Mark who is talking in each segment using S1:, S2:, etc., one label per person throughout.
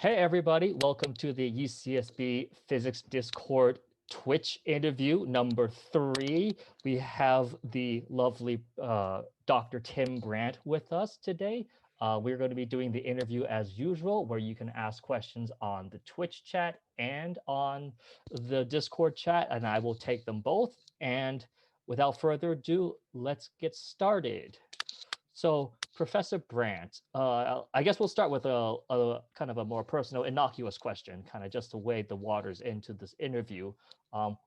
S1: Hey everybody, welcome to the UCSB Physics Discord Twitch interview number 3. We have the lovely Dr. Tim Brandt with us today. We're going to be doing the interview as usual, where you can ask questions on the Twitch chat and on the Discord chat, and I will take them both. And without further ado, let's get started. So, Professor Brandt, I guess we'll start with a kind of a more personal, innocuous question, kind of just to wade the waters into this interview.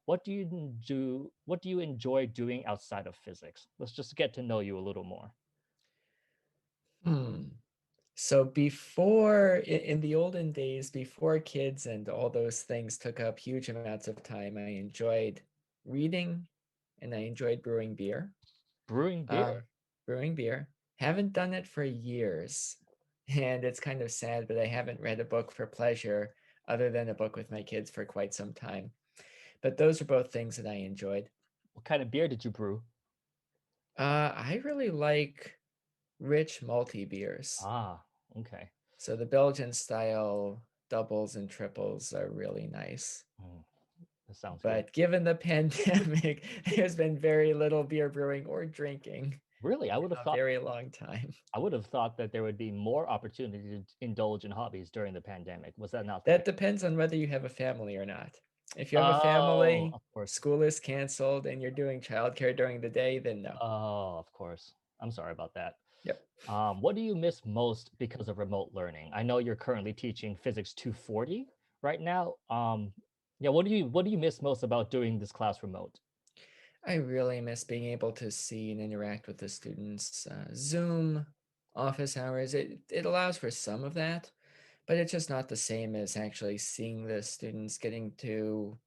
S1: What do you do? What do you enjoy doing outside of physics? Let's just get to know you a little more.
S2: So before, in the olden days, before kids and all those things took up huge amounts of time, I enjoyed reading and I enjoyed brewing beer.
S1: Brewing
S2: Um,
S1: beer.
S2: brewing beer. Haven't done it for years. And it's kind of sad, but I haven't read a book for pleasure other than a book with my kids for quite some time. But those are both things that I enjoyed.
S1: What kind of beer did you brew?
S2: I really like rich malty beers.
S1: Ah, okay.
S2: So the Belgian style doubles and triples are really nice.
S1: Mm, that sounds good.
S2: But given the pandemic, there's been very little beer brewing or drinking
S1: Really, I would
S2: in
S1: have
S2: a
S1: thought
S2: very long time.
S1: I would have thought that there would be more opportunity to indulge in hobbies during the pandemic. Was that not the
S2: That
S1: case?
S2: depends on whether you have a family or not. If you have a
S1: Oh,
S2: family,
S1: of course.
S2: school is canceled, and you're doing childcare during the day, then no.
S1: Oh, of course. I'm sorry about that.
S2: Yep.
S1: What do you miss most because of remote learning? I know you're currently teaching Physics 240 right now. Yeah, what do you miss most about doing this class remote?
S2: I really miss being able to see and interact with the students. Zoom, office hours, it allows for some of that, but it's just not the same as actually seeing the students, getting to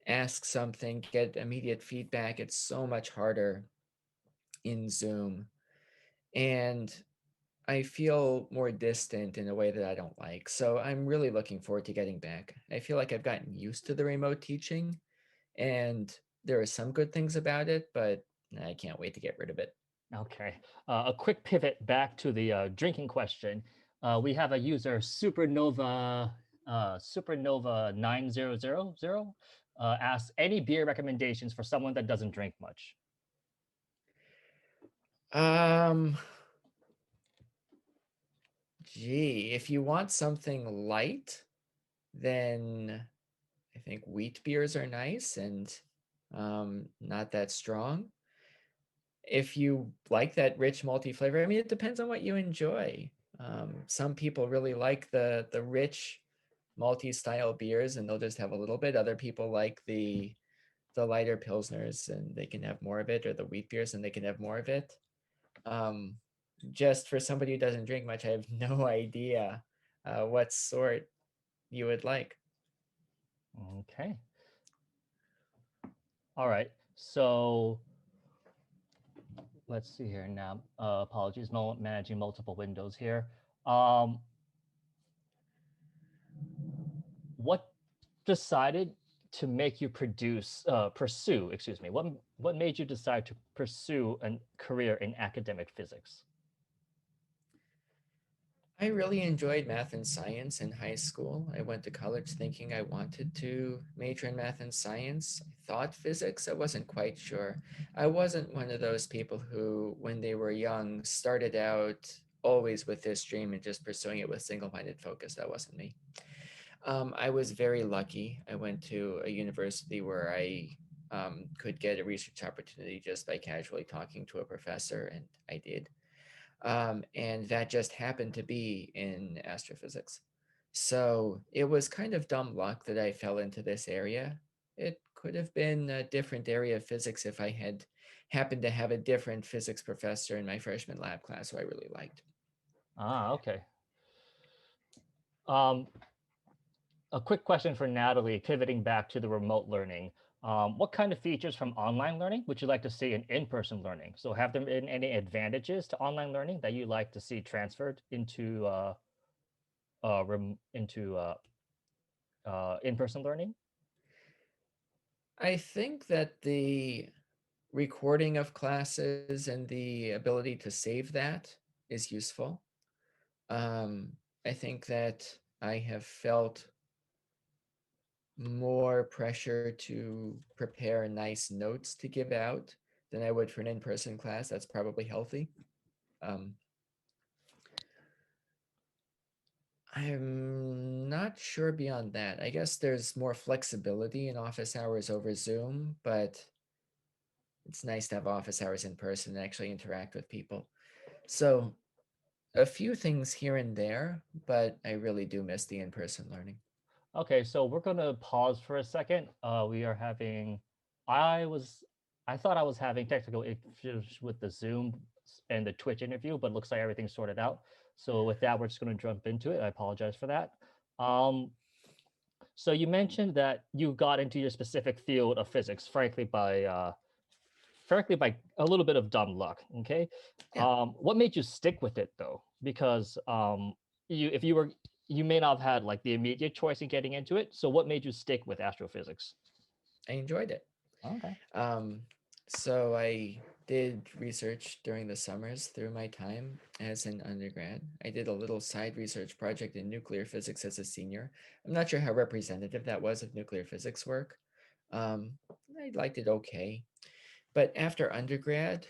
S2: ask something, get immediate feedback. It's so much harder in Zoom. And I feel more distant in a way that I don't like. So I'm really looking forward to getting back. I feel like I've gotten used to the remote teaching and there are some good things about it, but I can't wait to get rid of it.
S1: Okay, a quick pivot back to the drinking question. We have a user Supernova 9000 asks any beer recommendations for someone that doesn't drink much.
S2: Um, Gee, if you want something light, then I think wheat beers are nice and not that strong. If you like that rich malty flavor, I mean, it depends on what you enjoy. Some people really like the rich malty style beers, and they'll just have a little bit. Other people like the lighter pilsners, and they can have more of it, or the wheat beers, and they can have more of it. Um, just for somebody who doesn't drink much, I have no idea what sort you would like.
S1: Okay. All right. So let's see here now. Apologies, managing multiple windows here. Um, what decided to make you pursue, excuse me, what made you decide to pursue a career in academic physics?
S2: I really enjoyed math and science in high school. I went to college thinking I wanted to major in math and science. I thought physics, I wasn't quite sure. I wasn't one of those people who, when they were young, started out always with this dream and just pursuing it with single-minded focus. That wasn't me. I was very lucky. I went to a university where I could get a research opportunity just by casually talking to a professor, and I did. And that just happened to be in astrophysics. So it was kind of dumb luck that I fell into this area. It could have been a different area of physics if I had happened to have a different physics professor in my freshman lab class who I really liked.
S1: Ah, okay. Um, a quick question for Natalie, pivoting back to the remote learning. What kind of features from online learning would you like to see in in-person learning? So have there been any advantages to online learning that you like to see transferred into in-person learning?
S2: I think that the recording of classes and the ability to save that is useful. I think that I have felt more pressure to prepare nice notes to give out than I would for an in-person class. That's probably healthy. Um, I'm not sure beyond that. I guess there's more flexibility in office hours over Zoom, but it's nice to have office hours in person and actually interact with people. So a few things here and there, but I really do miss the in-person learning.
S1: Okay, so we're gonna pause for a second. We are having, I was, I thought I was having technical issues with the Zoom and the Twitch interview, but looks like everything's sorted out. So with that, we're just gonna jump into it. I apologize for that. Um, so you mentioned that you got into your specific field of physics, frankly by a little bit of dumb luck. Okay,
S2: Yeah,
S1: what made you stick with it though? Because if you were, you may not have had like the immediate choice in getting into it. So what made you stick with astrophysics?
S2: I enjoyed it.
S1: Okay.
S2: Um, so I did research during the summers through my time as an undergrad. I did a little side research project in nuclear physics as a senior. I'm not sure how representative that was of nuclear physics work. Um, I liked it okay. But after undergrad,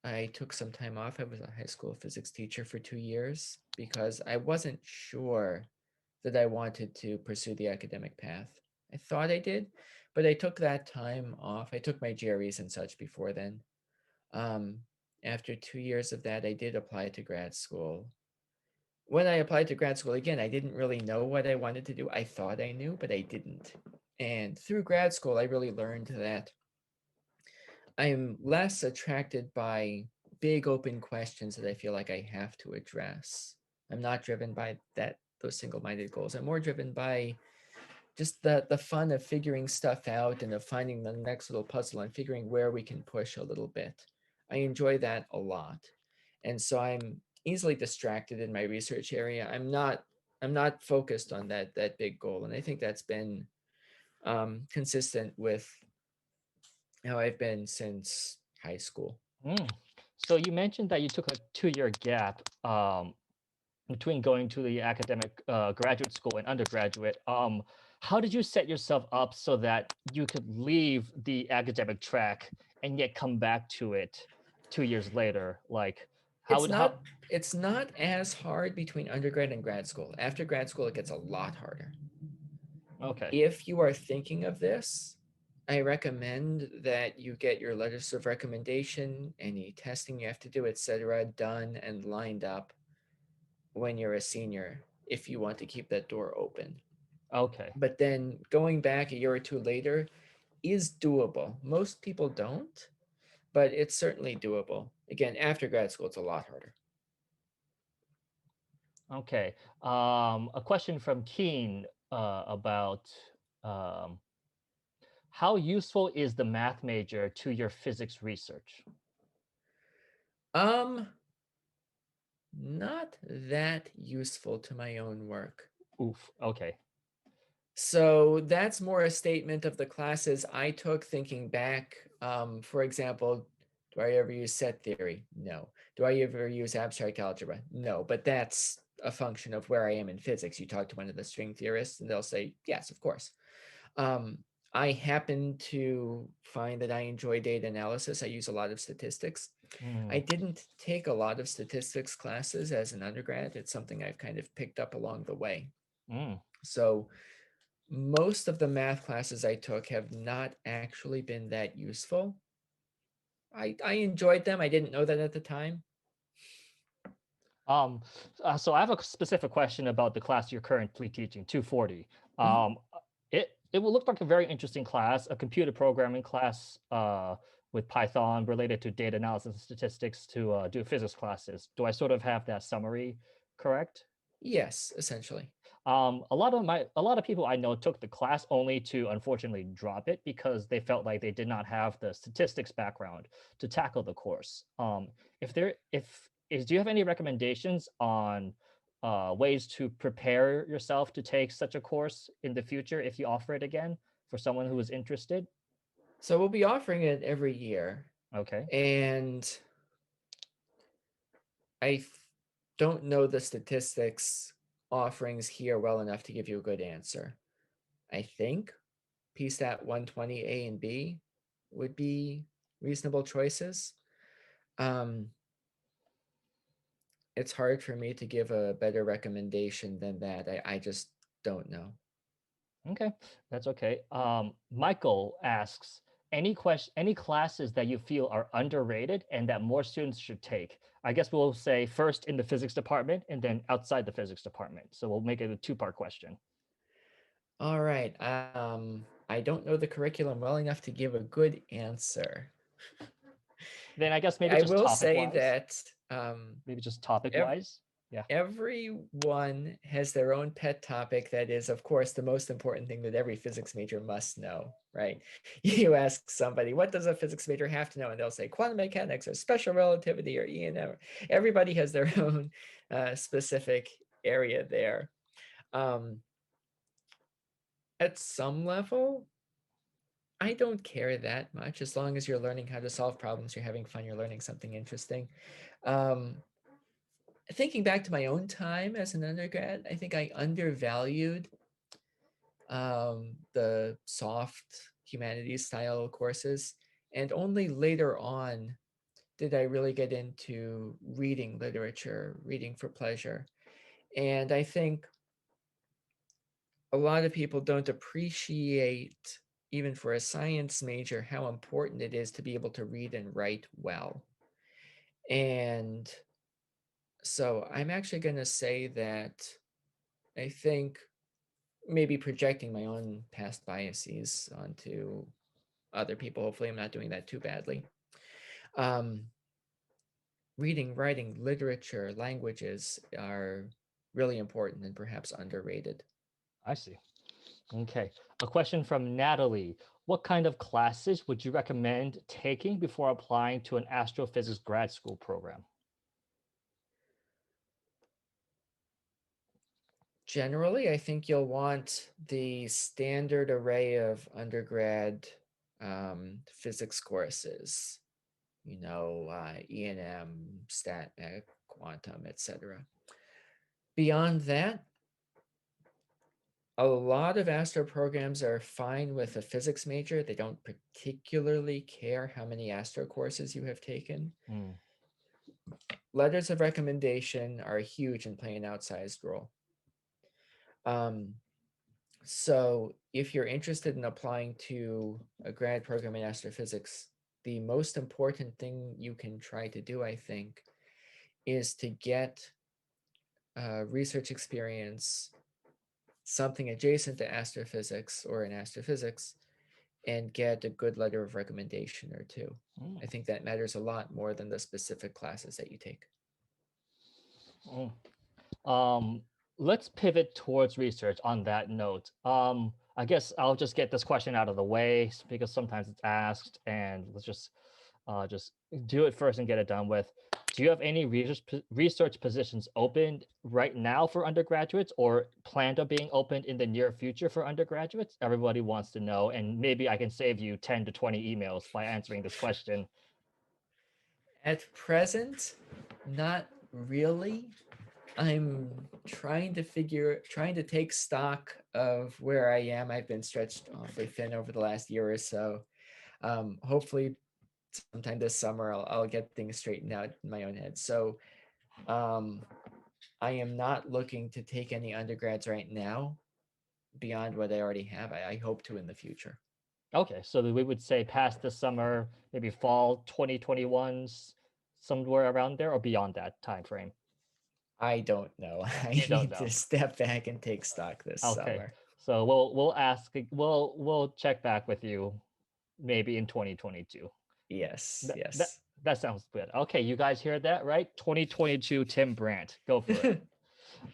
S2: I took some time off. I was a high school physics teacher for 2 years because I wasn't sure that I wanted to pursue the academic path. I thought I did, but I took that time off. I took my GREs and such before then. Um, After 2 years of that, I did apply to grad school. When I applied to grad school again, I didn't really know what I wanted to do. I thought I knew, but I didn't. And through grad school, I really learned that I'm less attracted by big open questions that I feel like I have to address. I'm not driven by those single-minded goals. I'm more driven by just the fun of figuring stuff out and of finding the next little puzzle and figuring where we can push a little bit. I enjoy that a lot. And so I'm easily distracted in my research area. I'm not focused on that big goal. And I think that's been consistent with how I've been since high school.
S1: Mm. So you mentioned that you took a 2-year gap between going to the academic graduate school and undergraduate. How did you set yourself up so that you could leave the academic track and yet come back to it 2 years later? Like, how
S2: It's
S1: would
S2: not it's not as hard between undergrad and grad school. After grad school, it gets a lot harder.
S1: Okay.
S2: If you are thinking of this, I recommend that you get your letters of recommendation, any testing you have to do, etc., done and lined up when you're a senior if you want to keep that door open.
S1: Okay.
S2: But then going back a year or two later is doable. Most people don't, but it's certainly doable. Again, after grad school, it's a lot harder.
S1: Okay. A question from Keen about um, how useful is the math major to your physics research?
S2: Um, Not that useful to my own work.
S1: Oof. Okay.
S2: So that's more a statement of the classes I took thinking back. For example, do I ever use set theory? No. Do I ever use abstract algebra? No. But that's a function of where I am in physics. You talk to one of the string theorists and they'll say, yes, of course. Um, I happen to find that I enjoy data analysis. I use a lot of statistics. I
S1: Mm,
S2: didn't take a lot of statistics classes as an undergrad. It's something I've kind of picked up along the way.
S1: mm.
S2: So most of the math classes I took have not actually been that useful. I enjoyed them. I didn't know that at the time.
S1: Um, so I have a specific question about the class you're currently teaching, 240.
S2: Mhm.
S1: It will look like a very interesting class, a computer programming class with Python related to data analysis and statistics to do physics classes. Do I sort of have that summary correct?
S2: Yes, essentially.
S1: A lot of people I know took the class only to unfortunately drop it because they felt like they did not have the statistics background to tackle the course. Do you have any recommendations on ways to prepare yourself to take such a course in the future if you offer it again for someone who is interested?
S2: So we'll be offering it every year.
S1: Okay.
S2: And I don't know the statistics offerings here well enough to give you a good answer. I think PSTAT 120A and B would be reasonable choices. It's hard for me to give a better recommendation than that. I just don't know.
S1: Okay, that's okay. Michael asks, any classes that you feel are underrated and that more students should take? I guess we'll say first in the physics department and then outside the physics department. So we'll make it a two-part question.
S2: All right. I don't know the curriculum well enough to give a good answer.
S1: Then I guess maybe
S2: I
S1: just
S2: will
S1: topic
S2: say
S1: wise.
S2: that
S1: Maybe just topic
S2: ev-
S1: wise. Yeah.
S2: everyone has their own pet topic that is, of course, the most important thing that every physics major must know, right? You ask somebody, what does a physics major have to know? And they'll say quantum mechanics or special relativity or E&M. Everybody has their own specific area there. At some level, I don't care that much as long as you're learning how to solve problems, you're having fun, you're learning something interesting. Thinking back to my own time as an undergrad, I think I undervalued the soft humanities style courses. And only later on did I really get into reading literature, reading for pleasure. And I think a lot of people don't appreciate, even for a science major, how important it is to be able to read and write well. And so I'm actually going to say that I think maybe projecting my own past biases onto other people, hopefully I'm not doing that too badly. Reading, writing, literature, languages are really important and perhaps underrated.
S1: I see. Okay. A question from Natalie. What kind of classes would you recommend taking before applying to an astrophysics grad school program?
S2: Generally, I think you'll want the standard array of undergrad physics courses, E&M, stat, mech, quantum, etc. Beyond that, a lot of astro programs are fine with a physics major. They don't particularly care how many astro courses you have taken.
S1: Mm.
S2: Letters of recommendation are huge and play an outsized role. So if you're interested in applying to a grad program in astrophysics, the most important thing you can try to do, I think, is to get research experience, something adjacent to astrophysics or in astrophysics, and get a good letter of recommendation or two.
S1: Mm.
S2: I think that matters a lot more than the specific classes that you take.
S1: Mm. Um, let's pivot towards research on that note. I guess I'll just get this question out of the way because sometimes it's asked, and let's just do it first and get it done with. Do you have any research positions open right now for undergraduates or planned on being opened in the near future for undergraduates? Everybody wants to know, and maybe I can save you 10 to 20 emails by answering this question.
S2: At present, not really. I'm trying to take stock of where I am. I've been stretched awfully thin over the last year or so. Hopefully, sometime this summer, I'll get things straightened out in my own head. So, I am not looking to take any undergrads right now beyond what I already have. I hope to in the future.
S1: Okay, so we would say past the summer, maybe fall 2021's somewhere around there or beyond that time frame.
S2: I don't know. I
S1: You don't
S2: need
S1: know.
S2: to step back and take stock this
S1: Okay.
S2: summer.
S1: So we'll check back with you maybe in 2022.
S2: Yes,
S1: That that
S2: yes.
S1: that sounds good. Okay, you guys hear that, right? 2022 Tim Brandt. Go for it.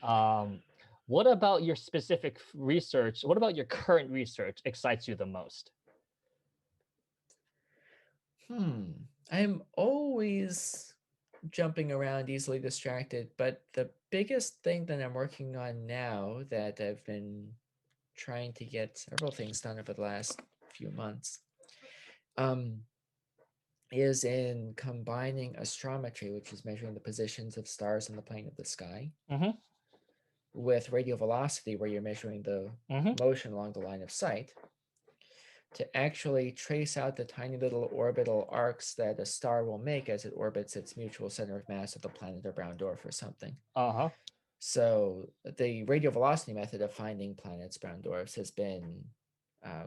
S1: Um what about your specific research? What about your current research excites you the most?
S2: I'm always jumping around, easily distracted, but the biggest thing that I'm working on now that I've been trying to get several things done over the last few months um, is in combining astrometry, which is measuring the positions of stars in the plane of the sky,
S1: Hmm.
S2: with radial velocity, where you're measuring the
S1: Mm-hmm.
S2: motion along the line of sight, to actually trace out the tiny little orbital arcs that a star will make as it orbits its mutual center of mass with a planet or brown dwarf or something.
S1: Uh-huh.
S2: So the radial velocity method of finding planets, brown dwarfs, has been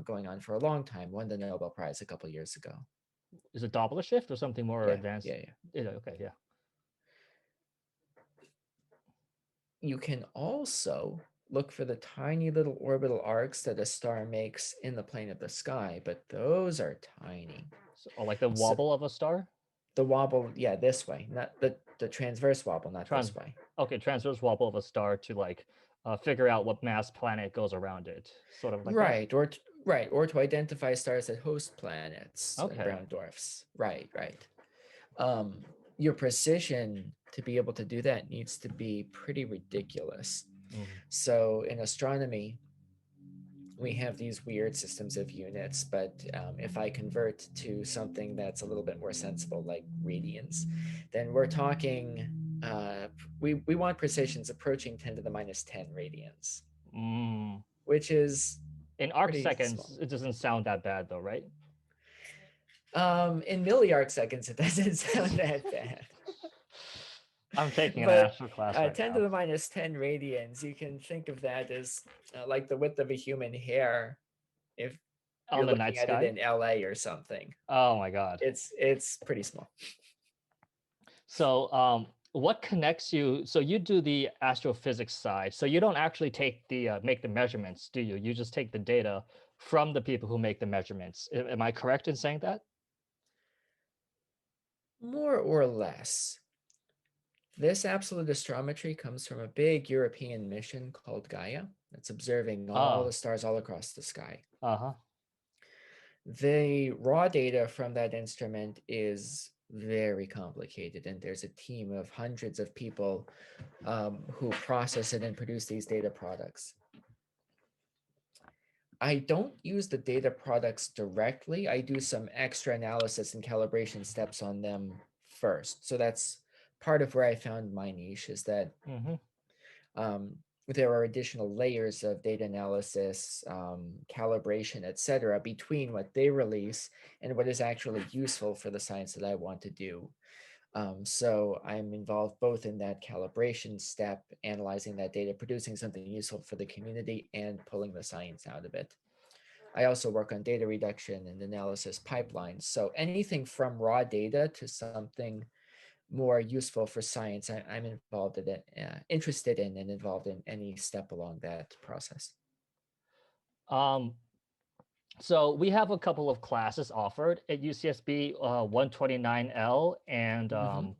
S2: going on for a long time. Won the Nobel Prize a couple years ago.
S1: Is it Doppler shift or something more
S2: Yeah,
S1: advanced?
S2: yeah.
S1: Okay, yeah.
S2: You can also look for the tiny little orbital arcs that a star makes in the plane of the sky, but those are tiny.
S1: So, or like the
S2: So
S1: wobble of a star?
S2: the wobble, yeah, this way, not the transverse wobble, not
S1: Trans
S2: this way.
S1: okay, transverse wobble of a star to like figure out what mass planet goes around it. Sort of like that.
S2: Right, or to identify stars that host planets and
S1: Okay.
S2: brown dwarfs. Right. Um, your precision to be able to do that needs to be pretty ridiculous.
S1: Mm.
S2: So in astronomy, we have these weird systems of units, but if I convert to something that's a little bit more sensible, like radians, then we're talking, we want precisions approaching 10 to the minus 10 radians,
S1: Mm.
S2: which is
S1: In arc
S2: pretty small.
S1: seconds, it doesn't sound that bad though, right?
S2: In milliarc seconds, it doesn't sound that bad.
S1: I'm taking an
S2: But
S1: astro class right
S2: 10
S1: now.
S2: to the minus 10 radians, you can think of that as like the width of a human hair if
S1: On
S2: you're
S1: the night
S2: looking at it
S1: sky?
S2: in LA or something.
S1: Oh my god.
S2: It's pretty small.
S1: So what connects you? So you do the astrophysics side. So you don't actually take the make the measurements, do you? You just take the data from the people who make the measurements. Am I correct in saying that?
S2: More or less. This absolute astrometry comes from a big European mission called Gaia that's observing all the
S1: Oh,
S2: stars all across the sky.
S1: uh-huh.
S2: The raw data from that instrument is very complicated, and there's a team of hundreds of people who process it and produce these data products. I don't use the data products directly. I do some extra analysis and calibration steps on them first. So that's part of where I found my niche, is that
S1: Mm-hmm.
S2: there are additional layers of data analysis, calibration, etc., between what they release and what is actually useful for the science that I want to do. So I'm involved both in that calibration step, analyzing that data, producing something useful for the community, and pulling the science out of it. I also work on data reduction and analysis pipelines. So anything from raw data to something more useful for science, I'm involved in it, interested in and involved in any step along that process.
S1: Um, so we have a couple of classes offered at UCSB, 129L and
S2: Mm-hmm.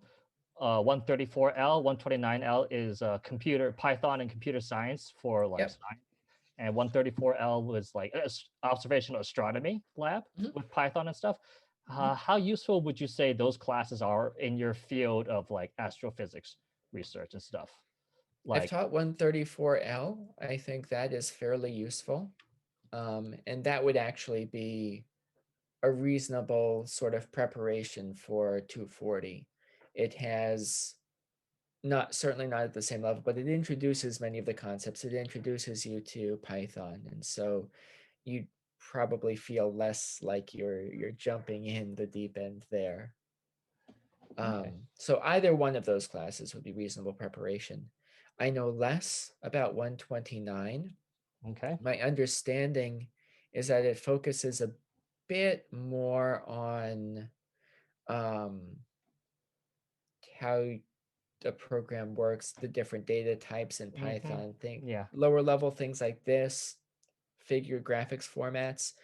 S1: 134L. 129L is computer Python and computer science for like
S2: Yep.
S1: science, and 134L was like observational astronomy lab
S2: Mm-hmm.
S1: with Python and stuff. How useful would you say those classes are in your field of like astrophysics research and stuff?
S2: I've
S1: Like,
S2: taught 134L. I think that is fairly useful. And that would actually be a reasonable sort of preparation for 240. It has certainly not at the same level, but it introduces many of the concepts. It introduces you to Python. And so you probably feel less like you're jumping in the deep end there.
S1: okay,
S2: So either one of those classes would be reasonable preparation. I know less about 129.
S1: okay,
S2: My understanding is that it focuses a bit more on um, how the program works, the different data types in
S1: mm-hmm.
S2: Python,
S1: Yeah.
S2: lower level things like this, figure graphics formats.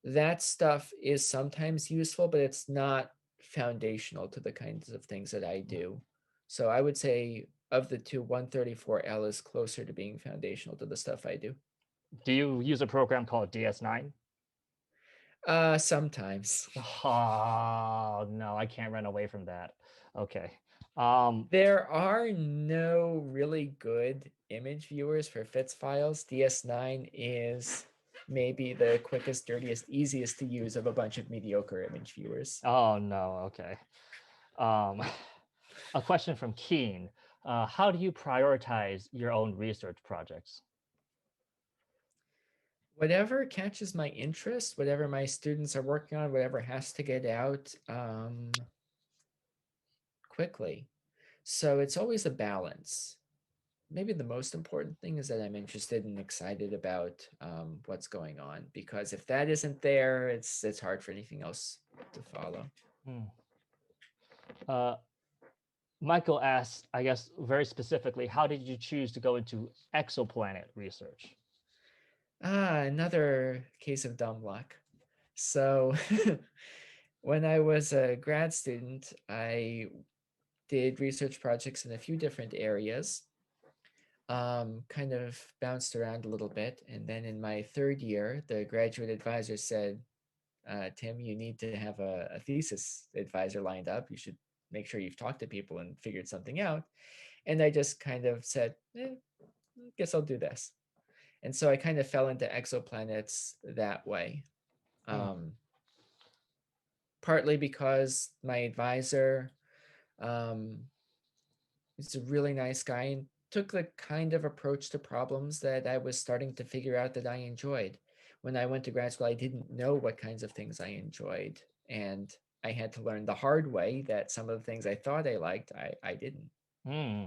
S2: That stuff is sometimes useful, but it's not foundational to the kinds of things that I do. So I would say of the two, 134L is closer to being foundational to the stuff I do.
S1: Do you use a program called DS9?
S2: Sometimes.
S1: Oh no, I can't run away from that. Okay.
S2: There are no really good image viewers for FITS files. DS9 is maybe the quickest, dirtiest, easiest to use of a bunch of mediocre image viewers.
S1: Oh no, okay. Um, a question from Keen. How do you prioritize your own research projects?
S2: Whatever catches my interest, whatever my students are working on, whatever has to get out quickly. So it's always a balance. Maybe the most important thing is that I'm interested and excited about what's going on, because if that isn't there, it's hard for anything else to follow.
S1: Hmm. Uh, Michael asks, I guess, very specifically, how did you choose to go into exoplanet research?
S2: Another case of dumb luck. So when I was a grad student, I did research projects in a few different areas, kind of bounced around a little bit. And then in my third year, the graduate advisor said, Tim, you need to have a thesis advisor lined up. You should make sure you've talked to people and figured something out. And I just kind of said, guess I'll do this. And so I kind of fell into exoplanets that way.
S1: Hmm.
S2: Um, Partly because my advisor um, is a really nice guy and took the kind of approach to problems that I was starting to figure out that I enjoyed. When I went to grad school, I didn't know what kinds of things I enjoyed. And I had to learn the hard way that some of the things I thought I liked, I didn't.
S1: Hmm.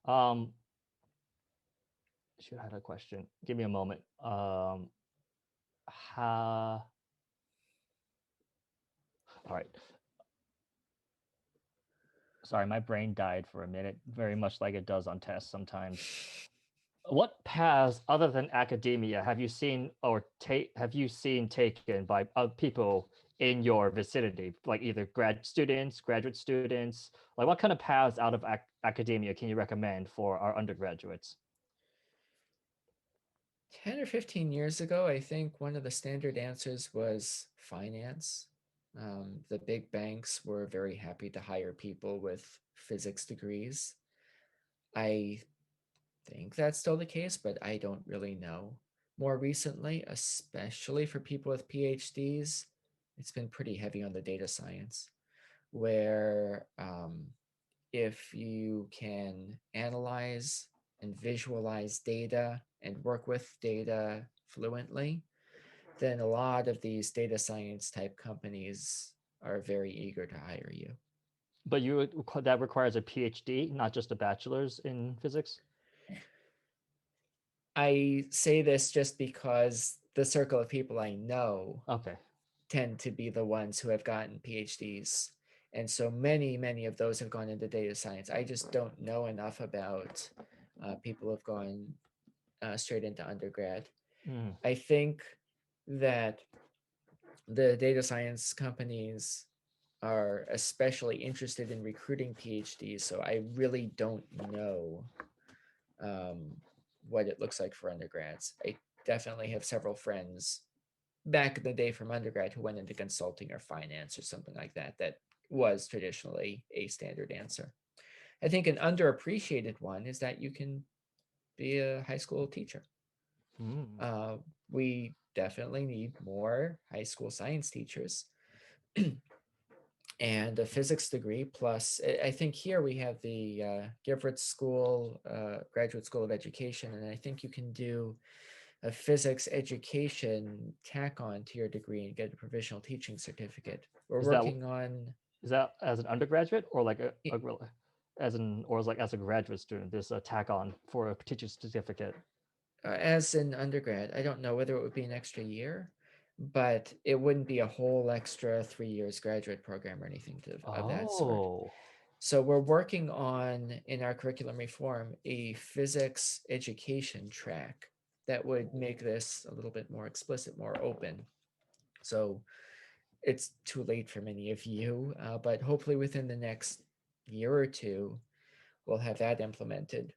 S1: Um, shoot, I had a question. Give me a moment. Ha, all right. Sorry, my brain died for a minute, very much like it does on tests sometimes. What paths other than academia have you seen or have you seen taken by people in your vicinity, like either grad students, graduate students? Like, what kind of paths out of academia can you recommend for our undergraduates?
S2: 10 or 15 years ago, I think one of the standard answers was finance. The big banks were very happy to hire people with physics degrees. I think that's still the case, but I don't really know. More recently, especially for people with PhDs, it's been pretty heavy on the data science, where if you can analyze and visualize data and work with data fluently, then a lot of these data science type companies are very eager to hire you.
S1: But that requires a PhD, not just a bachelor's in physics.
S2: I say this just because the circle of people I know
S1: Okay.
S2: tend to be the ones who have gotten PhDs. And so many of those have gone into data science. I just don't know enough about people who have gone straight into undergrad.
S1: Mm.
S2: I think that the data science companies are especially interested in recruiting PhDs. So I really don't know um, what it looks like for undergrads. I definitely have several friends back in the day from undergrad who went into consulting or finance or something like that, that was traditionally a standard answer. I think an underappreciated one is that you can be a high school teacher.
S1: Mm.
S2: Uh, we definitely need more high school science teachers and a physics degree. Plus, I think here we have the Givert School, Graduate School of Education, and I think you can do a physics education tack on to your degree and get a provisional teaching certificate. We're
S1: Is that
S2: working on
S1: is that as an undergraduate or like as an or as like as a graduate student? This a tack on for a teacher certificate.
S2: as an undergrad. I don't know whether it would be an extra year, but it wouldn't be a whole extra 3 years graduate program or anything of that sort.
S1: Oh.
S2: So we're working on, in our curriculum reform, a physics education track that would make this a little bit more explicit, more open. So it's too late for many of you, but hopefully within the next year or two, we'll have that implemented.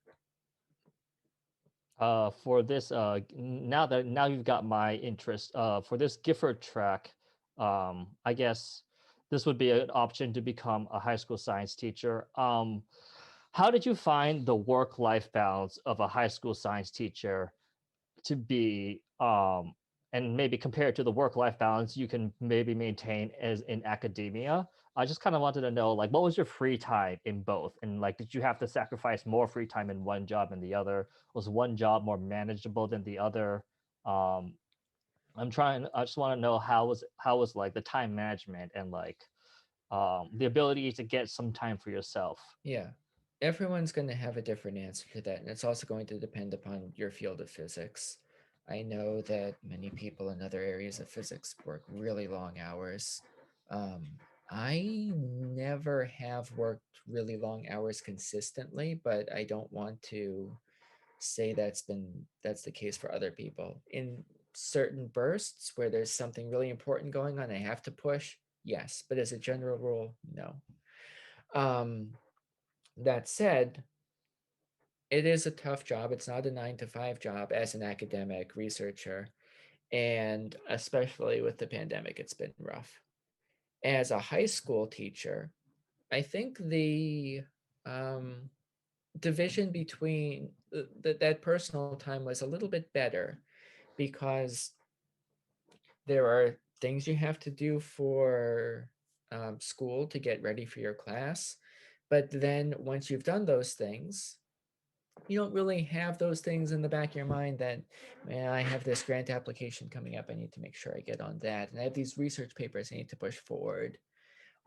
S1: For this now you've got my interest for this Gifford track, I guess this would be an option to become a high school science teacher. How did you find the work-life balance of a high school science teacher to be and maybe compare it to the work-life balance you can maybe maintain as in academia? I just kind of wanted to know, like, what was your free time in both? And like, did you have to sacrifice more free time in one job than the other? Was one job more manageable than the other? Um, I just want to know how was like the time management and like the ability to get some time for yourself.
S2: Yeah. Everyone's going to have a different answer to that. And it's also going to depend upon your field of physics. I know that many people in other areas of physics work really long hours. Um, I never have worked really long hours consistently, but I don't want to say that's the case for other people. In certain bursts where there's something really important going on, I have to push, yes. But as a general rule, no. Um, that said, it is a tough job. It's not a 9 to 5 job as an academic researcher. And especially with the pandemic, it's been rough. As a high school teacher, I think the um, division between that personal time was a little bit better because there are things you have to do for school to get ready for your class. But then once you've done those things, you don't really have those things in the back of your mind that, man, I have this grant application coming up. I need to make sure I get on that. And I have these research papers I need to push forward.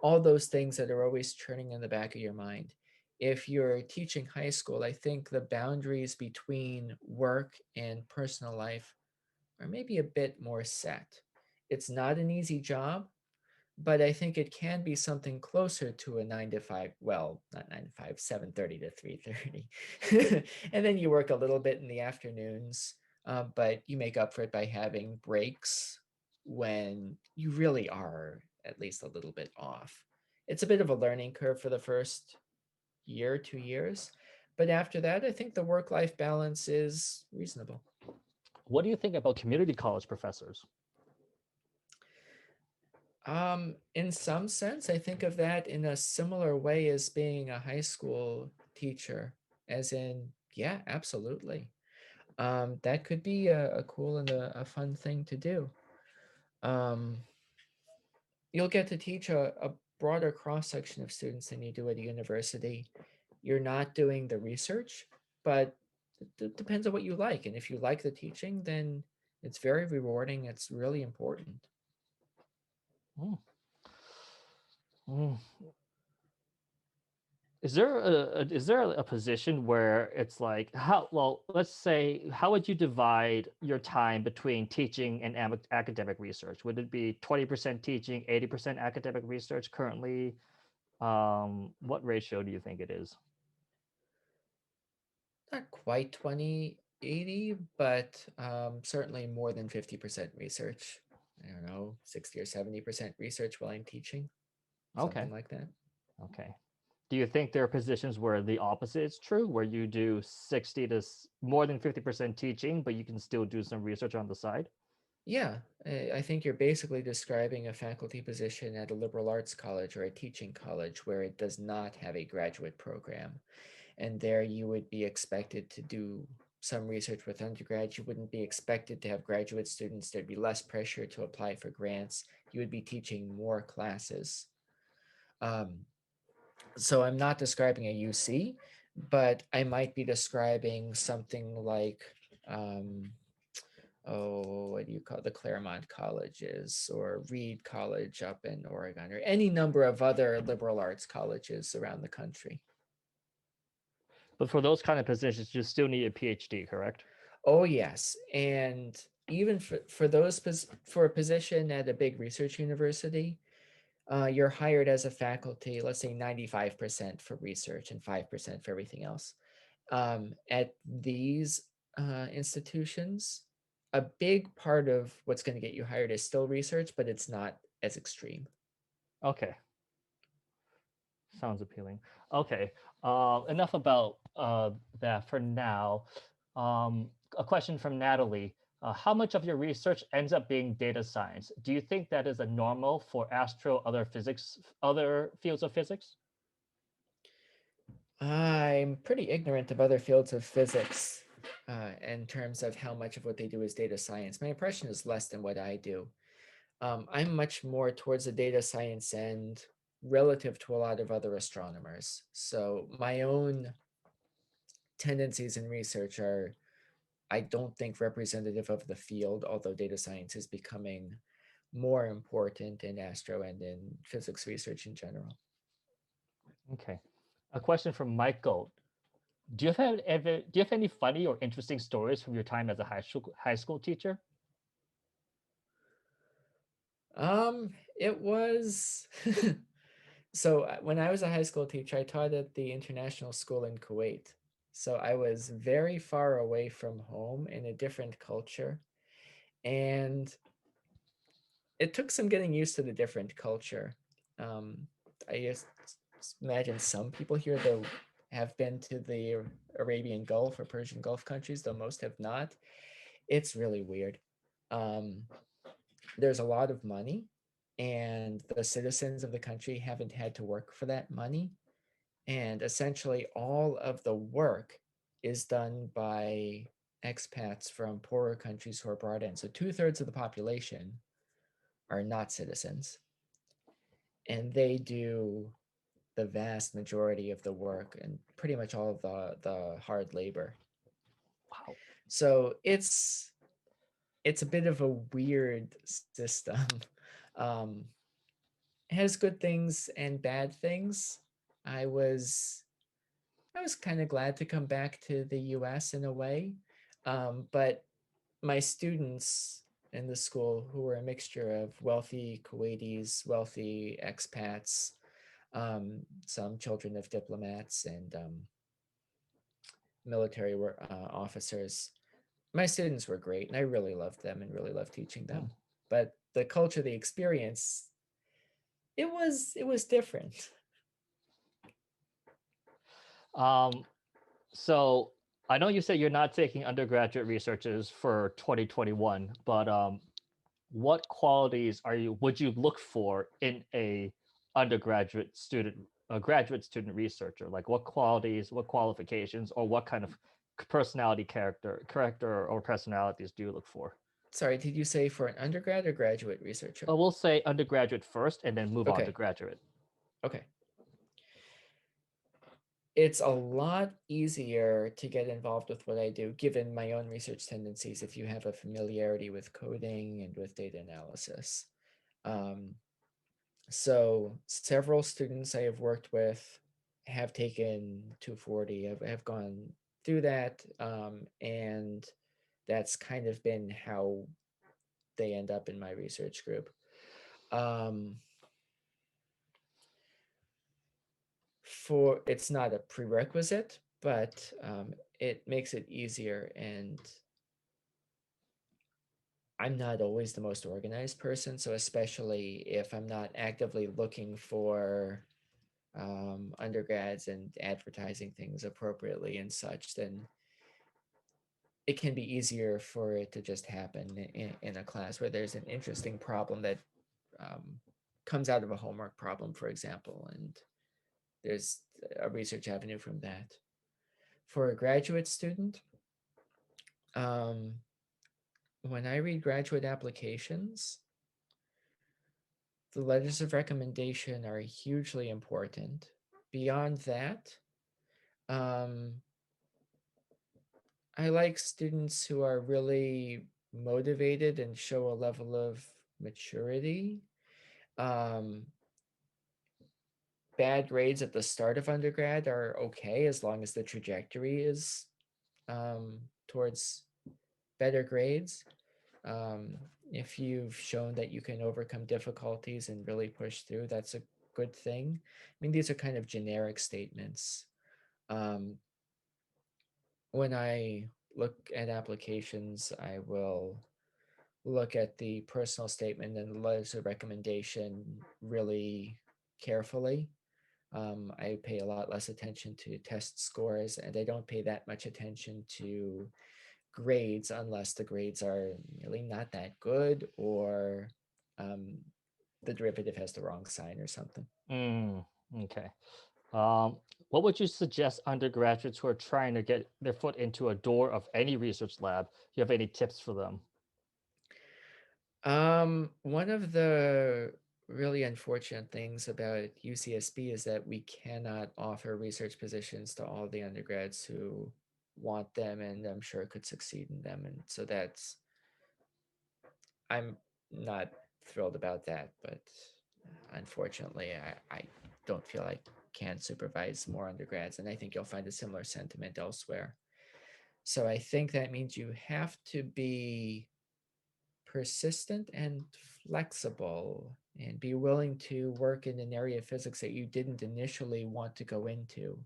S2: All those things that are always churning in the back of your mind. If you're teaching high school, I think the boundaries between work and personal life are maybe a bit more set. It's not an easy job, but I think it can be something closer to a 9 to 5. Well, not 9 to 5, 7:30 to 3:30, and then you work a little bit in the afternoons, but you make up for it by having breaks when you really are at least a little bit off. It's a bit of a learning curve for the first year, 2 years, but after that, I think the work-life balance is reasonable.
S1: What do you think about community college professors?
S2: In some sense, I think of that in a similar way as being a high school teacher, as in, yeah, absolutely. That could be a cool and a fun thing to do. Um, you'll get to teach a broader cross section of students than you do at a university. You're not doing the research, but it depends on what you like. And if you like the teaching, then it's very rewarding. It's really important.
S1: Mm. Mm. Is there a position where it's like how well let's say how would you divide your time between teaching and academic research? Would it be 20% teaching, 80% academic research currently? What ratio do you think it is?
S2: Not quite 20/80, but certainly more than 50% research. I don't know, 60 or 70% research while I'm teaching,
S1: Okay.
S2: something like that.
S1: Okay. Do you think there are positions where the opposite is true, where you do 60 to more than 50% teaching, but you can still do some research on the side?
S2: Yeah, I think you're basically describing a faculty position at a liberal arts college or a teaching college where it does not have a graduate program. And there you would be expected to do some research with undergrads. You wouldn't be expected to have graduate students. There'd be less pressure to apply for grants. You would be teaching more classes. Um, so I'm not describing a UC, but I might be describing something like, um, oh, what do you call the Claremont colleges or Reed College up in Oregon or any number of other liberal arts colleges around the country.
S1: But for those kind of positions, you still need a PhD, correct?
S2: Oh, yes. And even for for a position at a big research university, you're hired as a faculty, let's say 95% for research and 5% for everything else. At these institutions, a big part of what's going to get you hired is still research, but it's not as extreme.
S1: Okay. Sounds appealing. Okay. Enough about that for now. Um, a question from Natalie. How much of your research ends up being data science? Do you think that is a normal for other fields of physics?
S2: I'm pretty ignorant of other fields of physics in terms of how much of what they do is data science. My impression is less than what I do. I'm much more towards the data science end. relative to a lot of other astronomers. So my own tendencies in research are, I don't think, representative of the field, although data science is becoming more important in astro and in physics research in general.
S1: Okay. A question from Michael. Do you have any funny or interesting stories from your time as a high school teacher?
S2: It was so when I was a high school teacher, I taught at the international school in Kuwait. So I was very far away from home in a different culture. And it took some getting used to the different culture. I just imagine some people here though have been to the Arabian Gulf or Persian Gulf countries, though most have not. It's really weird. Um, there's a lot of money, and the citizens of the country haven't had to work for that money. And essentially, all of the work is done by expats from poorer countries who are brought in. So 2/3 of the population are not citizens, and they do the vast majority of the work and pretty much all of the hard labor.
S1: Wow.
S2: So it's a bit of a weird system. um, it has good things and bad things. I was I was kind of glad to come back to the US in a way. But my students in the school, who were a mixture of wealthy Kuwaitis, wealthy expats, some children of diplomats and military officers. My students were great, and I really loved them and really loved teaching
S1: Hmm.
S2: them. But the culture, the experience, it was different.
S1: Um, so I know you said you're not taking undergraduate researchers for 2021, but what qualities would you look for in a graduate student researcher? Like what qualities, what qualifications, or what kind of character or personalities do you look for?
S2: Sorry, did you say for an undergrad or graduate researcher?
S1: We'll say undergraduate first and then move on to
S2: Okay,
S1: graduate.
S2: okay. It's a lot easier to get involved with what I do, given my own research tendencies, if you have a familiarity with coding and with data analysis. Um, so several students I have worked with have taken 240, have gone through that, and that's kind of been how they end up in my research group. Um, for it's not a prerequisite, but it makes it easier. And I'm not always the most organized person, so especially if I'm not actively looking for undergrads and advertising things appropriately and such, then it can be easier for it to just happen in a class where there's an interesting problem that um, comes out of a homework problem, for example, and there's a research avenue from that. For a graduate student, um, when I read graduate applications, the letters of recommendation are hugely important. Beyond that, um, I like students who are really motivated and show a level of maturity. Um, Bad grades at the start of undergrad are okay as long as the trajectory is towards better grades. Um, if you've shown that you can overcome difficulties and really push through, that's a good thing. I mean, these are kind of generic statements. Um, when I look at applications, I will look at the personal statement and the letters of recommendation really carefully. I pay a lot less attention to test scores, and I don't pay that much attention to grades unless the grades are really not that good or um, the derivative has the wrong sign or something.
S1: Mm, okay. Um, what would you suggest undergraduates who are trying to get their foot into a door of any research lab? Do you have any tips for them?
S2: One of the really unfortunate things about UCSB is that we cannot offer research positions to all the undergrads who want them and I'm sure could succeed in them. And so I'm not thrilled about that, but unfortunately, I don't feel I can supervise more undergrads. And I think you'll find a similar sentiment elsewhere. So I think that means you have to be persistent and flexible and be willing to work in an area of physics that you didn't initially want to go into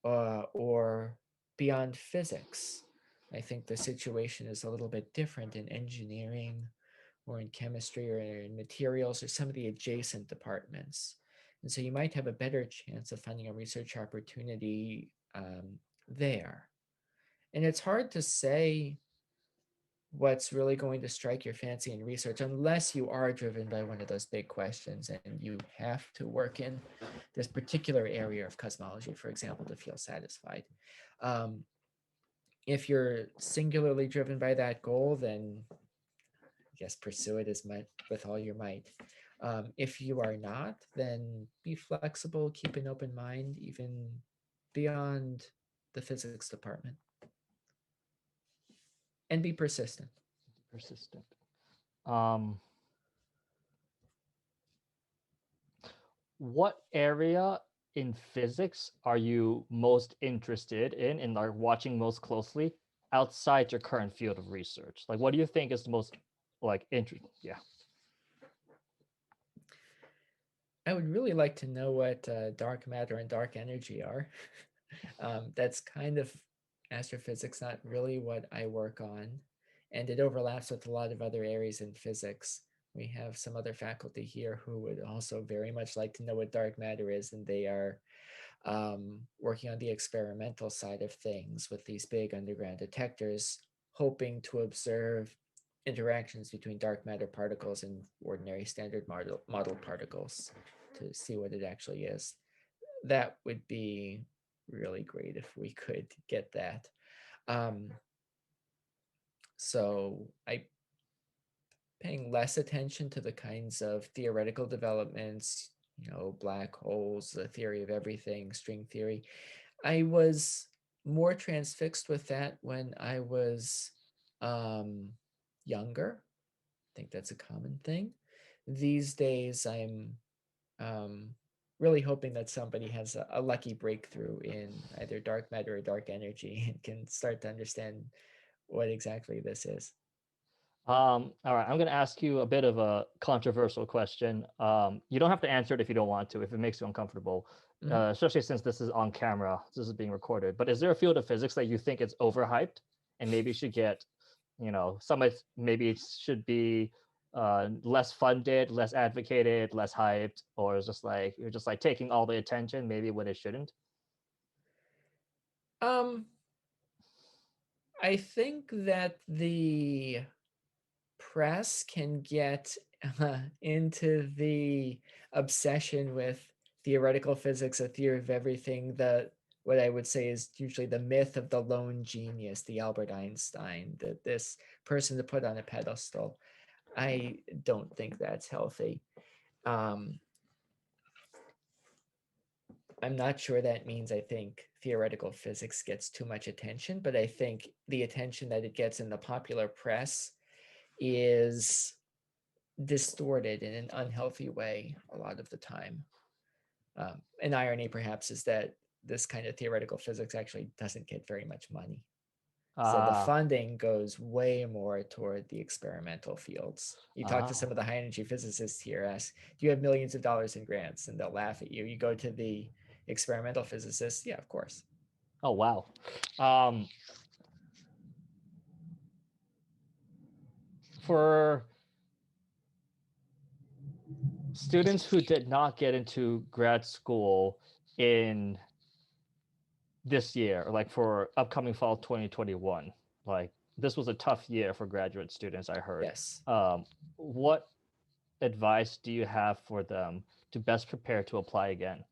S2: or beyond physics. I think the situation is a little bit different in engineering or in chemistry or in materials or some of the adjacent departments. And so you might have a better chance of finding a research opportunity there. And it's hard to say what's really going to strike your fancy in research unless you are driven by one of those big questions and you have to work in this particular area of cosmology, for example, to feel satisfied. Um, if you're singularly driven by that goal, then I guess pursue it as much with all your might. If you are not, then be flexible, keep an open mind, even beyond the physics department, and be persistent.
S1: Persistent. Um, what area in physics are you most interested in and are watching most closely outside your current field of research? Like, what do you think is the most like interesting? Yeah.
S2: I would really like to know what dark matter and dark energy are. That's kind of astrophysics, not really what I work on. And it overlaps with a lot of other areas in physics. We have some other faculty here who would also very much like to know what dark matter is, and they are working on the experimental side of things with these big underground detectors, hoping to observe interactions between dark matter particles and ordinary standard model particles to see what it actually is. That would be really great if we could get that. Um, so I paying less attention to the kinds of theoretical developments, black holes, the theory of everything, string theory. I was more transfixed with that when I was um, younger. I think that's a common thing. These days, I'm um, really hoping that somebody has a lucky breakthrough in either dark matter or dark energy and can start to understand what exactly this is.
S1: All right, I'm going to ask you a bit of a controversial question. You don't have to answer it if you don't want to, if it makes you uncomfortable,
S2: Mhm.
S1: especially since this is on camera, this is being recorded. But is there a field of physics that you think is overhyped and maybe should get, maybe it should be less funded, less advocated, less hyped, or is just like you're just like taking all the attention, maybe when it shouldn't?
S2: Um, I think that the press can get into the obsession with theoretical physics, a theory of everything, that what I would say is usually the myth of the lone genius, the Albert Einstein, that this person to put on a pedestal. I don't think that's healthy. Um, I'm not sure that means I think theoretical physics gets too much attention, but I think the attention that it gets in the popular press is distorted in an unhealthy way a lot of the time. An irony, perhaps, is that this kind of theoretical physics actually doesn't get very much money. So the
S1: Ah,
S2: funding goes way more toward the experimental fields. You talk to some
S1: ah,
S2: of the high energy physicists here, ask, do you have millions of dollars in grants? And they'll laugh at you. You go to the experimental physicists, yeah, of course.
S1: oh wow. Um, for students who did not get into grad school in this year, like for upcoming fall 2021, like this was a tough year for graduate students, I heard.
S2: Yes.
S1: What advice do you have for them to best prepare to apply again?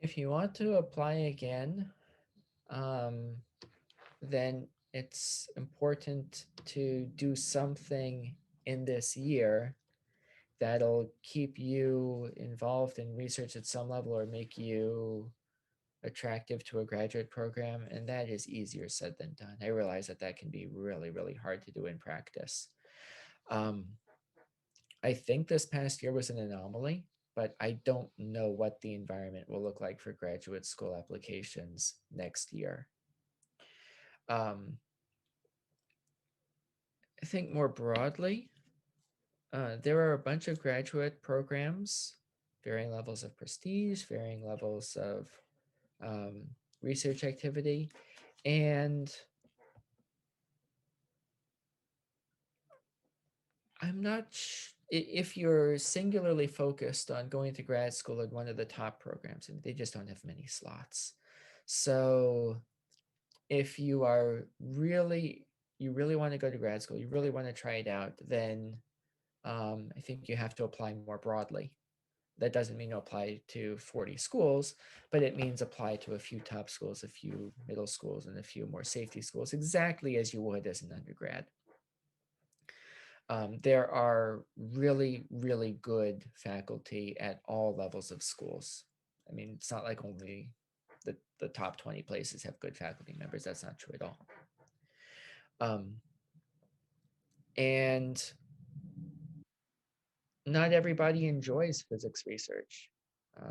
S2: If you want to apply again, um, then it's important to do something in this year that'll keep you involved in research at some level or make you attractive to a graduate program, and that is easier said than done. I realize that that can be really, really hard to do in practice. I think this past year was an anomaly, but I don't know what the environment will look like for graduate school applications next year. I think more broadly, there are a bunch of graduate programs, varying levels of prestige, varying levels of research activity, and I'm not if you're singularly focused on going to grad school at one of the top programs, and they just don't have many slots. So if you are you really want to go to grad school, you really want to try it out, then I think you have to apply more broadly. That doesn't mean apply to 40 schools, but it means apply to a few top schools, a few middle schools, and a few more safety schools, exactly as you would as an undergrad. There are really, really good faculty at all levels of schools. I mean, it's not like only the top 20 places have good faculty members. That's not true at all. And not everybody enjoys physics research.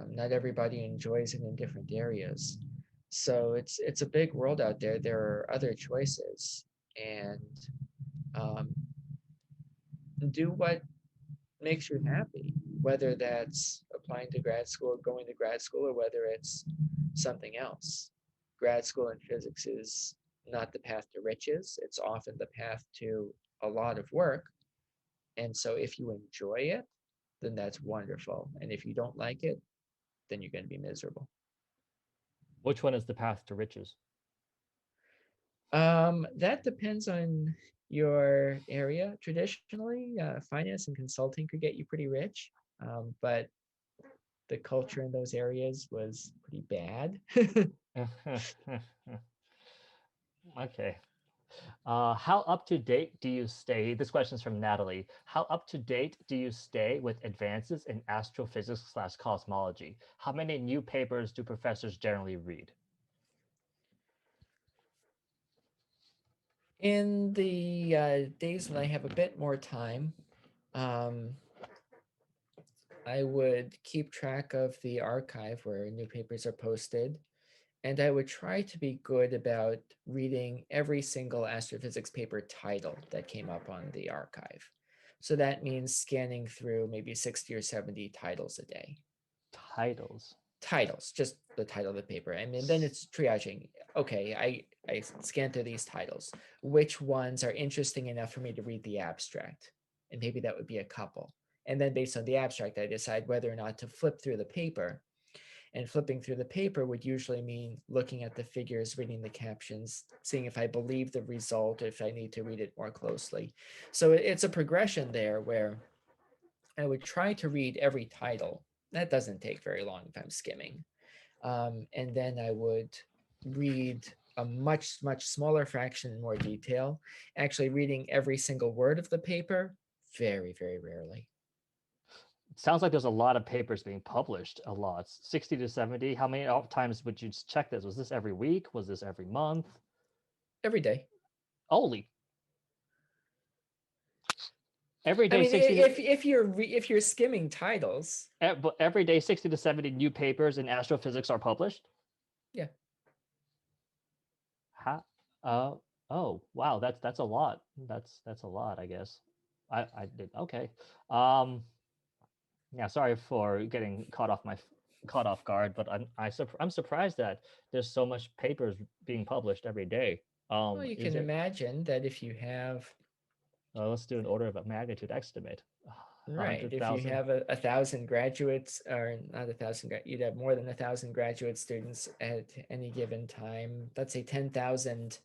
S2: Not everybody enjoys it in different areas. So it's a big world out there. There are other choices, and do what makes you happy, whether that's applying to grad school, going to grad school, or whether it's something else. Grad school in physics is not the path to riches. It's often the path to a lot of work. And so if you enjoy it, then that's wonderful. And if you don't like it, then you're going to be miserable.
S1: Which one is the path to riches?
S2: That depends on your area. Traditionally, finance and consulting could get you pretty rich, but the culture in those areas was pretty bad.
S1: Okay. How up to date do you stay? This question is from Natalie. How up to date do you stay with advances in astrophysics/cosmology? How many new papers do professors generally read?
S2: In the days when I have a bit more time, I would keep track of the archive where new papers are posted, and I would try to be good about reading every single astrophysics paper title that came up on the archive. So that means scanning through maybe 60 or 70 titles a day.
S1: Titles.
S2: Titles, just the title of the paper. I mean, then it's triaging. Okay, I scan through these titles. Which ones are interesting enough for me to read the abstract? And maybe that would be a couple. And then based on the abstract, I decide whether or not to flip through the paper. And flipping through the paper would usually mean looking at the figures, reading the captions, seeing if I believe the result, if I need to read it more closely. So it's a progression there where I would try to read every title. That doesn't take very long if I'm skimming. And then I would read a much, much smaller fraction in more detail. Actually reading every single word of the paper, very, very rarely.
S1: Sounds like there's a lot of papers being published, a lot. 60 to 70. How many times would you check this? Was this every week? Was this every month?
S2: Every day.
S1: Holy. Every
S2: I
S1: day,
S2: mean,
S1: 60
S2: if you're skimming titles,
S1: but every day 60 to 70 new papers in astrophysics are published?
S2: yeah.
S1: How? Oh, wow, that's a lot. That's a lot, I guess. I did okay. Yeah, sorry for getting caught off guard, but I'm surprised that there's so much papers being published every day.
S2: Well, you
S1: Is
S2: can
S1: it?
S2: imagine that if you have,
S1: Let's do an order of magnitude estimate.
S2: right, if you
S1: 100,000.
S2: have 1,000 graduates, or not 1,000, you'd have more than 1,000 graduate students at any given time. Let's say 10,000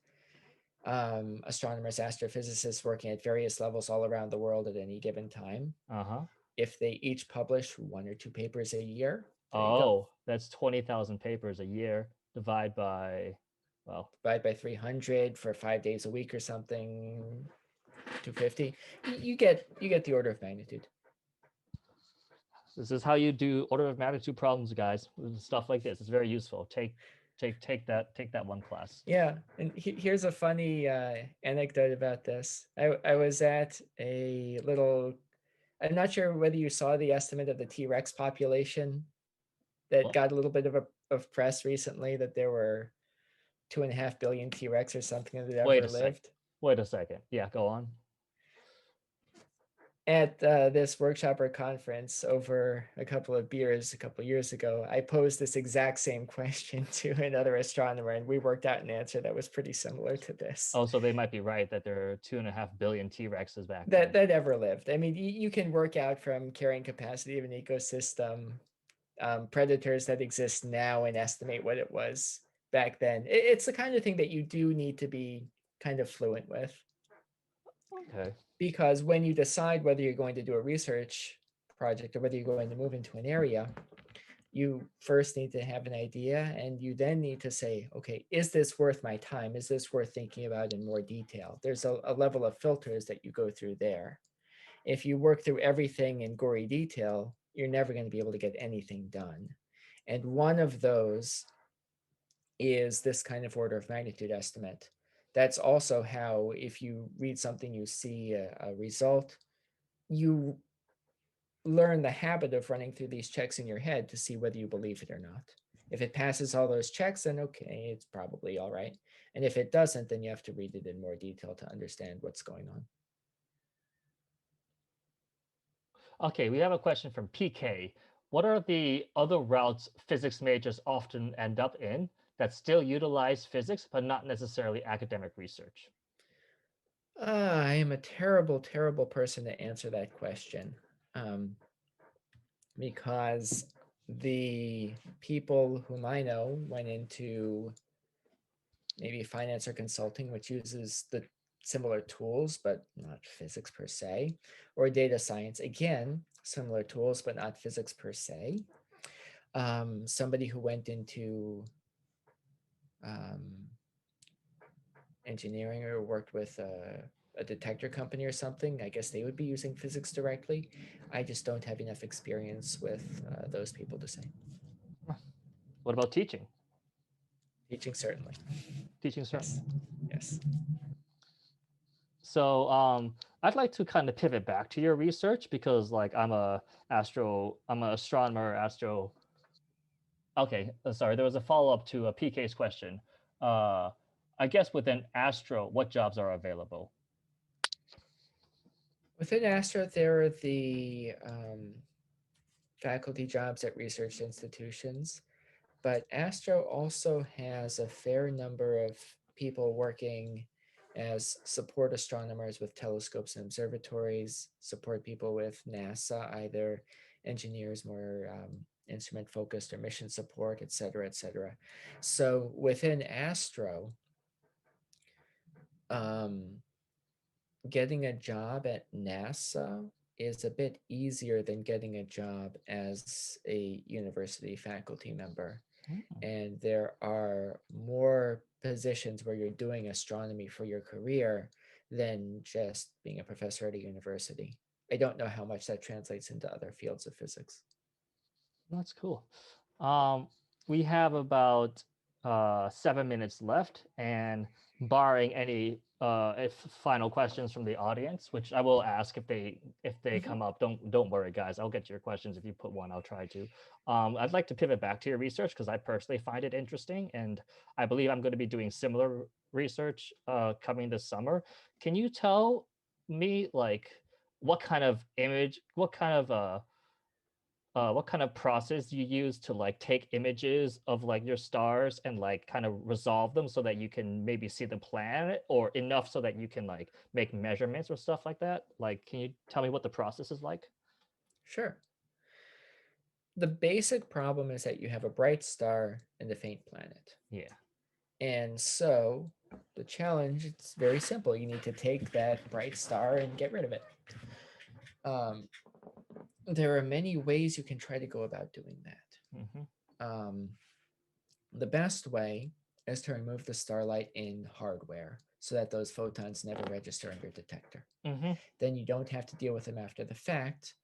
S2: astronomers, astrophysicists working at various levels all around the world at any given time.
S1: Uh-huh.
S2: If they each publish 1 or 2 papers a year, there you go.
S1: Oh, that's 20,000 papers a year. Divide by, well,
S2: Divide by 300 for 5 days a week or something. 250. You get the order of magnitude.
S1: This is how you do order of magnitude problems, guys. Stuff like this. It's very useful. Take that one class.
S2: Yeah, and here's a funny anecdote about this. I was at a little. I'm not sure whether you saw the estimate of the T-Rex population that
S1: Well,
S2: got a little bit of press recently, that there were 2.5 billion T-Rex or something that
S1: wait
S2: ever
S1: a sec.
S2: lived.
S1: Wait a second. Yeah, go on.
S2: At this workshop or conference over a couple of beers a couple of years ago, I posed this exact same question to another astronomer, and we worked out an answer that was pretty similar to this.
S1: Oh, so they might be right that there are 2.5 billion T-Rexes back
S2: That
S1: then.
S2: ever lived. I mean, you can work out from carrying capacity of an ecosystem, predators that exist now, and estimate what it was back then. It's the kind of thing that you do need to be kind of fluent with.
S1: Okay.
S2: Because when you decide whether you're going to do a research project or whether you're going to move into an area, you first need to have an idea, and you then need to say, okay, is this worth my time? Is this worth thinking about in more detail? There's a level of filters that you go through there. If you work through everything in gory detail, you're never going to be able to get anything done. And one of those is this kind of order of magnitude estimate. That's also how, if you read something, you see a result, you learn the habit of running through these checks in your head to see whether you believe it or not. If it passes all those checks, then okay, it's probably all right. And if it doesn't, then you have to read it in more detail to understand what's going on.
S1: Okay, we have a question from PK. What are the other routes physics majors often end up in that still utilize physics, but not necessarily academic research?
S2: I am a terrible, terrible person to answer that question, because the people whom I know went into maybe finance or consulting, which uses the similar tools, but not physics per se, or data science, again, similar tools, but not physics per se. Somebody who went into engineering or worked with a detector company or something, I guess they would be using physics directly. I just don't have enough experience with those people to say.
S1: What about teaching?
S2: Teaching, certainly.
S1: Teaching certainly.
S2: Yes. Yes.
S1: So I'd like to kind of pivot back to your research because like I'm an astronomer, astro. Okay, sorry, there was a follow-up to a PK's question. Uh, I guess within astro, what jobs are available?
S2: Within Astro, there are the faculty jobs at research institutions, but Astro also has a fair number of people working as support astronomers with telescopes and observatories, support people with NASA, either engineers more instrument focused or mission support, et cetera, et cetera. So within Astro, getting a job at NASA is a bit easier than getting a job as a university faculty member. And there are more positions where you're doing astronomy for your career than just being a professor at a university. I don't know how much that translates into other fields of physics.
S1: That's cool. Um, we have about 7 minutes left, and barring any if final questions from the audience, which I will ask if they
S2: Mhm.
S1: come up. Don't worry, guys. I'll get to your questions if you put one. I'll try to. I'd like to pivot back to your research because I personally find it interesting, and I believe I'm going to be doing similar research coming this summer. Can you tell me like what kind of process you use to like take images of like your stars and like kind of resolve them so that you can maybe see the planet or enough so that you can like make measurements or stuff like that? Like, can you tell me what the process is like?
S2: Sure. The basic problem is that you have a bright star and a faint planet.
S1: Yeah.
S2: And so the challenge, it's very simple. You need to take that bright star and get rid of it. Um, there are many ways you can try to go about doing that.
S1: Hmm.
S2: The best way is to remove the starlight in hardware. so that those photons never register on your detector.
S1: Mm-hmm.
S2: Then you don't have to deal with them after the fact.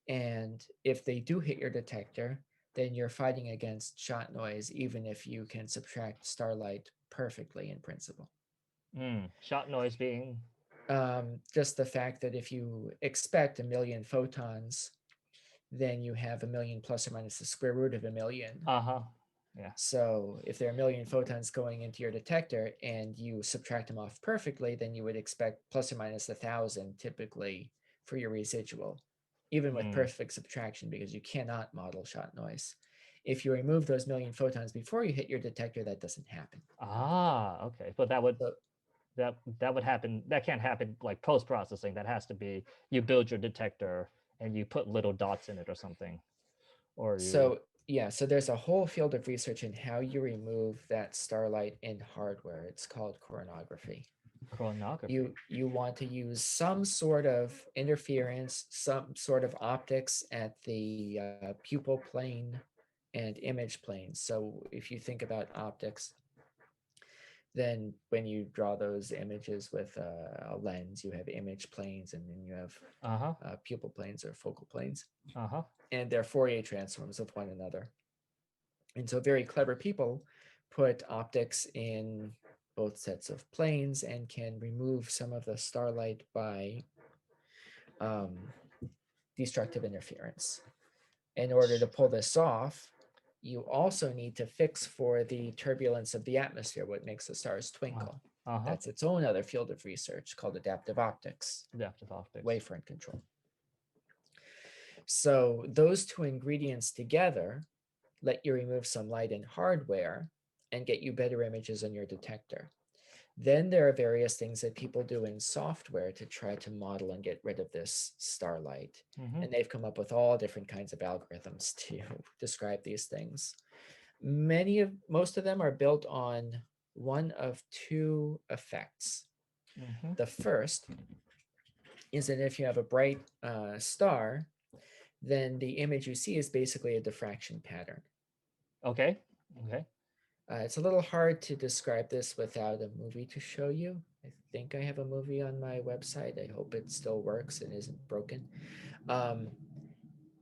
S2: And if they do hit your detector, then you're fighting against shot noise, even if you can subtract starlight perfectly in principle.
S1: Shot noise being.
S2: Just the fact that if you expect a million photons, then you have a million plus or minus the square root of a million.
S1: Uh-huh. Yeah.
S2: So if there are a million photons going into your detector and you subtract them off perfectly, then you would expect plus or minus 1,000 typically for your residual, even with perfect subtraction, because you cannot model shot noise. If you remove those million photons before you hit your detector, that doesn't happen.
S1: Ah, okay. But
S2: So,
S1: that would happen. That can't happen like post-processing. That has to be you build your detector and you put little dots in it or something. Or you
S2: so yeah, so there's a whole field of research in how you remove that starlight in hardware. It's called coronography.
S1: chronography.
S2: You want to use some sort of interference, some sort of optics at the pupil plane and image plane. So if you think about optics, then when you draw those images with a lens, you have image planes, and then you have
S1: Uh-huh.
S2: pupil planes or focal planes,
S1: Uh-huh.
S2: and they're Fourier transforms with one another. And so very clever people put optics in both sets of planes and can remove some of the starlight by um, destructive interference. In order to pull this off, you also need to fix for the turbulence of the atmosphere, what makes the stars twinkle.
S1: Uh-huh.
S2: That's its own other field of research called adaptive optics,
S1: Adaptive optics.
S2: wavefront control. So those two ingredients together let you remove some light in hardware and get you better images on your detector. Then there are various things that people do in software to try to model and get rid of this starlight.
S1: Mm-hmm.
S2: And they've come up with all different kinds of algorithms to describe these things. Most of them are built on one of two effects.
S1: Mm-hmm.
S2: The first is that if you have a bright star, then the image you see is basically a diffraction pattern.
S1: Okay. Okay.
S2: It's a little hard to describe this without a movie to show you. I think I have a movie on my website. I hope it still works and isn't broken. Um,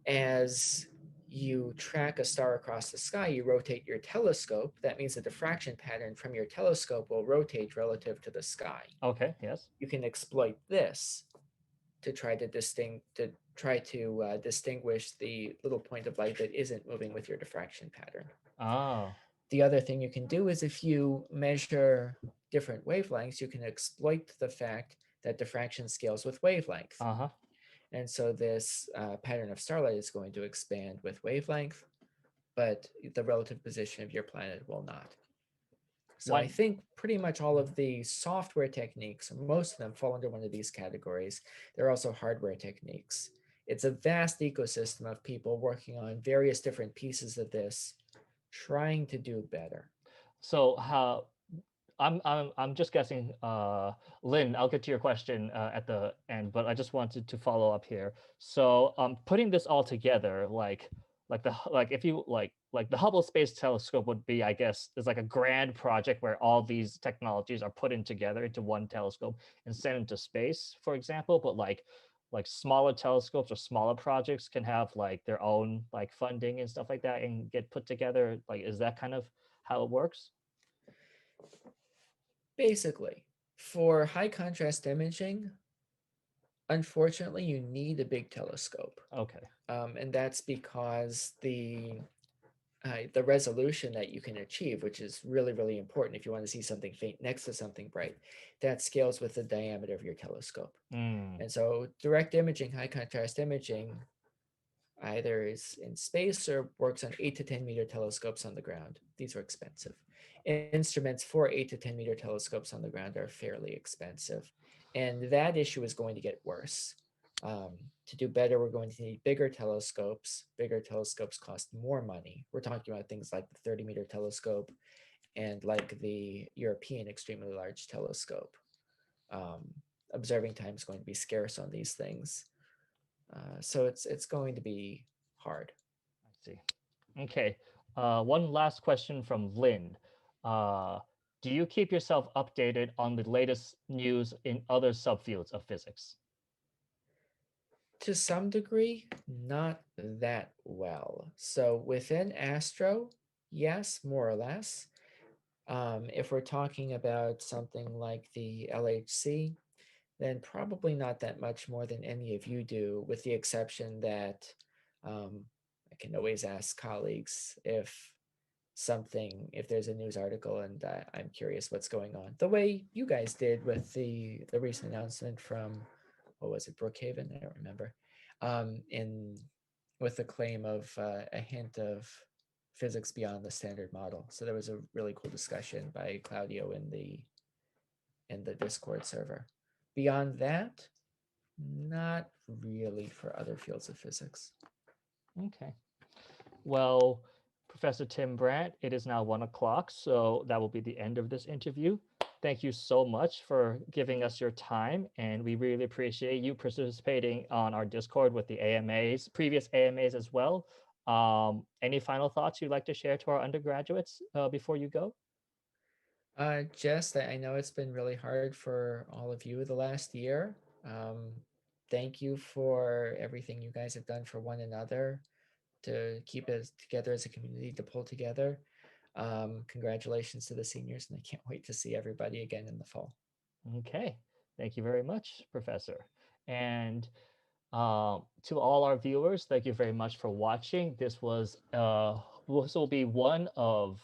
S2: as you track a star across the sky, you rotate your telescope. That means the diffraction pattern from your telescope will rotate relative to the sky.
S1: Okay. Yes.
S2: You can exploit this to try to distinguish the little point of light that isn't moving with your diffraction pattern.
S1: Oh.
S2: The other thing you can do is if you measure different wavelengths, you can exploit the fact that diffraction scales with wavelength.
S1: Uh-huh.
S2: And so this pattern of starlight is going to expand with wavelength, but the relative position of your planet will not. So I
S1: One.
S2: think pretty much all of the software techniques, most of them fall under one of these categories. There are also hardware techniques. It's a vast ecosystem of people working on various different pieces of this, trying to do better.
S1: So how I'm just guessing, Lynn, I'll get to your question at the end, but I just wanted to follow up here. So putting this all together, like if you like the Hubble Space Telescope would be, I guess, is like a grand project where all these technologies are put in together into one telescope and sent into space, for example. But like smaller telescopes or smaller projects can have like their own like funding and stuff like that and get put together. Like, is that kind of how it works?
S2: Basically, for high contrast imaging, unfortunately, you need a big telescope.
S1: Okay.
S2: And that's because the resolution that you can achieve, which is really, really important if you want to see something faint next to something bright, that scales with the diameter of your telescope.
S1: Mm.
S2: And so direct imaging, high contrast imaging, either is in space or works on 8 to 10 meter telescopes on the ground. These are expensive. Instruments for 8 to 10 meter telescopes on the ground are fairly expensive. And that issue is going to get worse. To do better, we're going to need bigger telescopes. Bigger telescopes cost more money. We're talking about things like the 30-meter telescope and like the European Extremely Large Telescope. Um, Observing time is going to be scarce on these things. So it's going to be hard.
S1: I see. Okay. One last question from Lynn. Uh, Do you keep yourself updated on the latest news in other subfields of physics?
S2: To some degree, not that well. So within Astro, yes, more or less. If we're talking about something like the LHC, then probably not that much more than any of you do, with the exception that I can always ask colleagues if there's a news article and I'm curious what's going on. The way you guys did with the recent announcement from, what was it, Brookhaven? I don't remember. In with the claim of a hint of physics beyond the standard model. So there was a really cool discussion by Claudio in the Discord server. Beyond that, not really for other fields of physics.
S1: Okay. Well, Professor Tim Brandt, it is now 1 o'clock, so that will be the end of this interview. Thank you so much for giving us your time, and we really appreciate you participating on our Discord with the AMAs, previous AMAs as well. Any final thoughts you'd like to share to our undergraduates before you go?
S2: Jess, I know it's been really hard for all of you the last year. Thank you for everything you guys have done for one another to keep us together as a community, to pull together. Congratulations to the seniors, and I can't wait to see everybody again in the fall.
S1: Okay, thank you very much, Professor. And to all our viewers, thank you very much for watching. This will be one of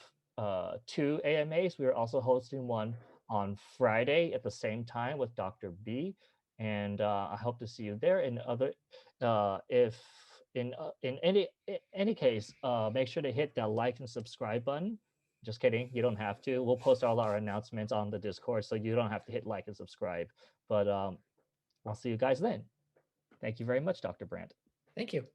S1: 2 AMAs. We are also hosting one on Friday at the same time with Dr. B, and I hope to see you there. And other, if in any case, make sure to hit that like and subscribe button. Just kidding, you don't have to. We'll post all our announcements on the Discord, so you don't have to hit like and subscribe. But I'll see you guys then. Thank you very much, Dr. Brandt.
S2: Thank you.